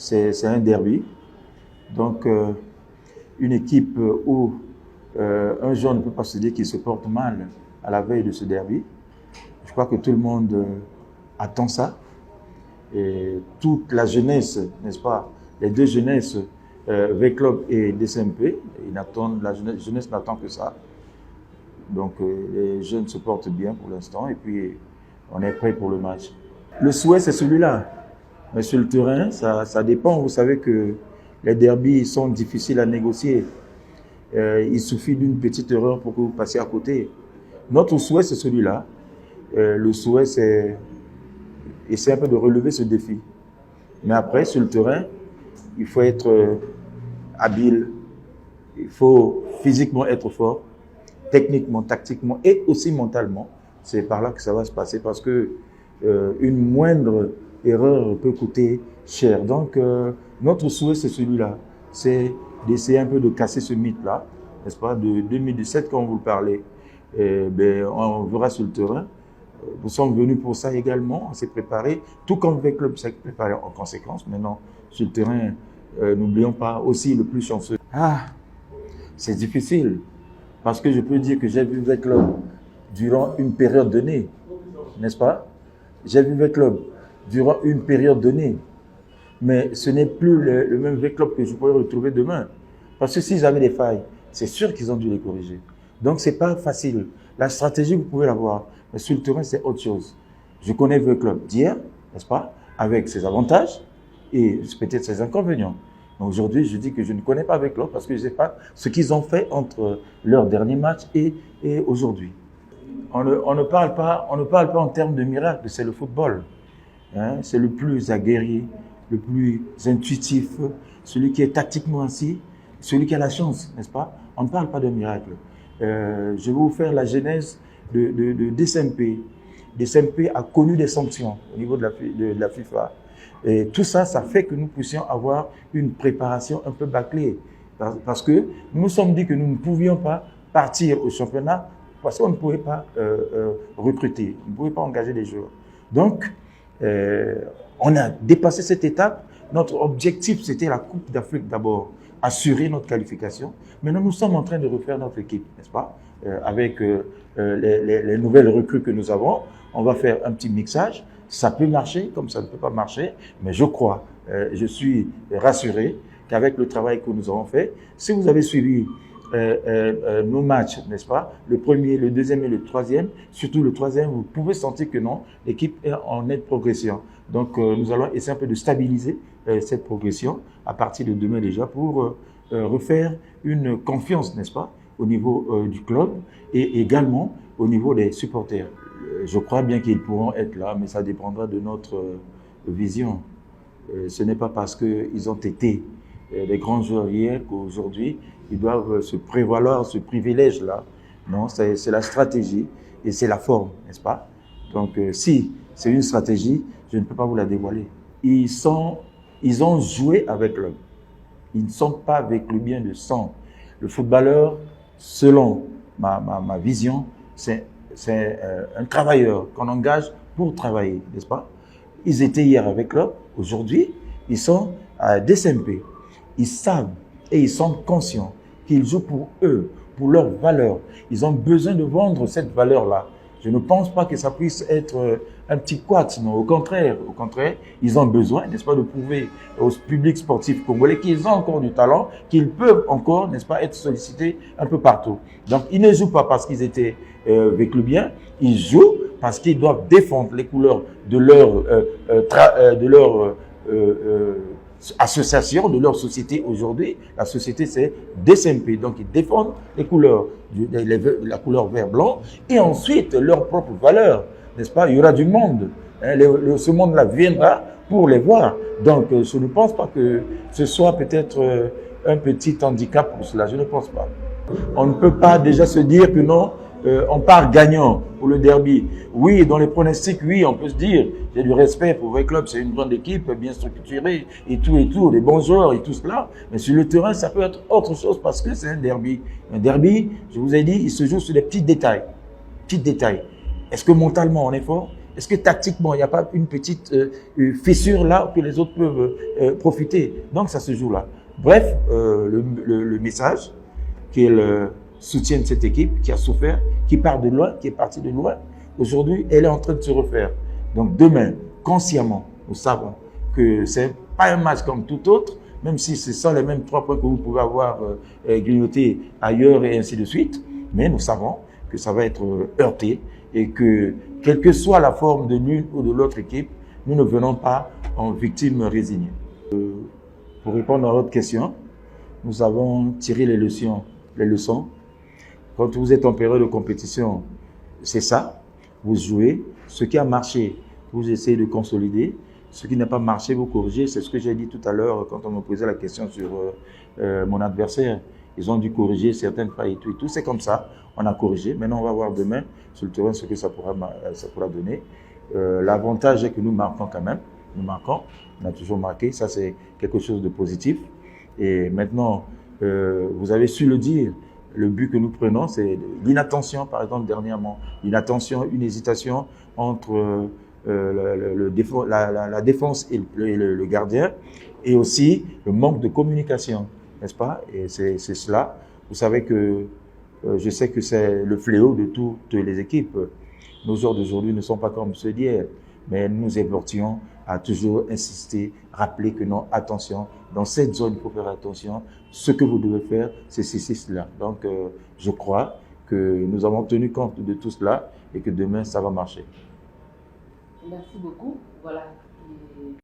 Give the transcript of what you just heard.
c'est un derby. Donc, une équipe où un joueur ne peut pas se dire qu'il se porte mal à la veille de ce derby. Je crois que tout le monde attend ça. Et toute la jeunesse, n'est-ce pas, les deux jeunesses, V-Club et DCMP, la jeunesse n'attend que ça. Donc les jeunes se portent bien pour l'instant et puis on est prêt pour le match. Le souhait, c'est celui-là. Mais sur le terrain, ça dépend. Vous savez que les derbys sont difficiles à négocier. Il suffit d'une petite erreur pour que vous passiez à côté. Notre souhait, c'est celui-là. Le souhait, c'est essayer un peu de relever ce défi. Mais après, sur le terrain, il faut être habile, il faut physiquement être fort, techniquement, tactiquement et aussi mentalement. C'est par là que ça va se passer parce que une moindre erreur peut coûter cher. Donc, notre souhait, c'est celui-là. C'est d'essayer un peu de casser ce mythe-là, n'est-ce pas, de 2017, quand vous le parlez. On verra sur le terrain. Nous sommes venus pour ça également, on s'est préparé, tout comme le club s'est préparé en conséquence. Maintenant, sur le terrain, n'oublions pas aussi le plus chanceux. C'est difficile, parce que je peux dire que j'ai vu le club durant une période donnée, n'est-ce pas? J'ai vu le club durant une période donnée, mais ce n'est plus le même V-Club que je pourrais retrouver demain. Parce que s'ils avaient des failles, c'est sûr qu'ils ont dû les corriger. Donc, ce n'est pas facile. La stratégie, vous pouvez l'avoir. Mais sur le terrain, c'est autre chose. Je connais le club d'hier, n'est-ce pas, avec ses avantages et peut-être ses inconvénients. Aujourd'hui, je dis que je ne connais pas avec l'autre parce que je ne sais pas ce qu'ils ont fait entre leur dernier match et aujourd'hui. On ne parle pas en termes de miracle, c'est le football. Hein? C'est le plus aguerri, le plus intuitif, celui qui est tactiquement assis, celui qui a la chance, n'est-ce pas? On ne parle pas de miracle. Je vais vous faire la genèse de DCMP. DCMP a connu des sanctions au niveau de la FIFA. Et tout ça, ça fait que nous puissions avoir une préparation un peu bâclée. Parce que nous nous sommes dit que nous ne pouvions pas partir au championnat parce qu'on ne pouvait pas recruter, on ne pouvait pas engager des joueurs. Donc, on a dépassé cette étape. Notre objectif, c'était la Coupe d'Afrique d'abord, assurer notre qualification. Maintenant, nous sommes en train de refaire notre équipe, n'est-ce pas? Avec les nouvelles recrues que nous avons, on va faire un petit mixage. Ça peut marcher, comme ça ne peut pas marcher, mais je crois, je suis rassuré qu'avec le travail que nous avons fait, si vous avez suivi nos matchs, n'est-ce pas, le premier, le deuxième et le troisième, surtout le troisième, vous pouvez sentir que non, l'équipe est en nette progression. Donc, nous allons essayer un peu de stabiliser cette progression à partir de demain déjà pour refaire une confiance, n'est-ce pas, au niveau du club et également au niveau des supporters. Je crois bien qu'ils pourront être là, mais ça dépendra de notre vision. Ce n'est pas parce qu'ils ont été des grands joueurs hier qu'aujourd'hui, ils doivent se prévaloir ce privilège-là. Non, c'est la stratégie et c'est la forme, n'est-ce pas? Donc, si c'est une stratégie, je ne peux pas vous la dévoiler. Ils ont joué avec l'homme. Ils ne sont pas avec le bien de sang. Le footballeur, selon ma vision, c'est un travailleur qu'on engage pour travailler, n'est-ce pas? Ils étaient hier avec l'homme. Aujourd'hui, ils sont à DCMP. Ils savent et ils sont conscients qu'ils jouent pour eux, pour leur valeur. Ils ont besoin de vendre cette valeur-là. Je ne pense pas que ça puisse être un petit couac, non. Au contraire, ils ont besoin, n'est-ce pas, de prouver au public sportif congolais qu'ils ont encore du talent, qu'ils peuvent encore, n'est-ce pas, être sollicités un peu partout. Donc, ils ne jouent pas parce qu'ils étaient avec le bien, ils jouent parce qu'ils doivent défendre les couleurs de leur association, de leur société aujourd'hui. La société, c'est DCMP. Donc, ils défendent les couleurs, la couleur vert-blanc et ensuite leurs propres valeurs, n'est-ce pas? Il y aura du monde. Hein, ce monde-là viendra pour les voir. Donc, je ne pense pas que ce soit peut-être un petit handicap pour cela. Je ne pense pas. On ne peut pas déjà se dire que non, on part gagnant pour le derby. Oui, dans les pronostics, oui, on peut se dire, j'ai du respect pour le club, c'est une grande équipe, bien structurée, et tout, des bons joueurs et tout cela. Mais sur le terrain, ça peut être autre chose parce que c'est un derby. Un derby, je vous ai dit, il se joue sur des petits détails. Petits détails. Est-ce que mentalement on est fort? Est-ce que tactiquement, il n'y a pas une petite fissure là que les autres peuvent profiter? Donc ça se joue là. Bref, le message qui est le soutien de cette équipe qui a souffert, qui part de loin, qui est partie de loin, aujourd'hui, elle est en train de se refaire. Donc demain, consciemment, nous savons que ce n'est pas un match comme tout autre, même si ce sont les mêmes 3 points que vous pouvez avoir grignotés ailleurs et ainsi de suite, mais nous savons que ça va être heurté et que, quelle que soit la forme de l'une ou de l'autre équipe, nous ne venons pas en victime résignée. Pour répondre à votre question, nous avons tiré les leçons. Quand vous êtes en période de compétition, c'est ça, vous jouez. Ce qui a marché, vous essayez de consolider. Ce qui n'a pas marché, vous corrigez. C'est ce que j'ai dit tout à l'heure quand on me posait la question sur mon adversaire. Ils ont dû corriger certaines failles et tout. C'est comme ça, on a corrigé. Maintenant, on va voir demain sur le terrain ce que ça pourra donner. L'avantage est que nous marquons quand même. Nous marquons, on a toujours marqué. Ça, c'est quelque chose de positif. Et maintenant, vous avez su le dire, le but que nous prenons, c'est l'inattention, par exemple, dernièrement. L'inattention, une hésitation entre la défense et le gardien, et aussi le manque de communication, n'est-ce pas? Et c'est cela. Vous savez que je sais que c'est le fléau de toutes les équipes. Nos joueurs d'aujourd'hui ne sont pas comme ceux d'hier, mais nous évortions à toujours insister, rappeler que non, attention, dans cette zone, il faut faire attention. Ce que vous devez faire, c'est ceci, cela. Donc, je crois que nous avons tenu compte de tout cela et que demain, ça va marcher. Merci beaucoup. Voilà.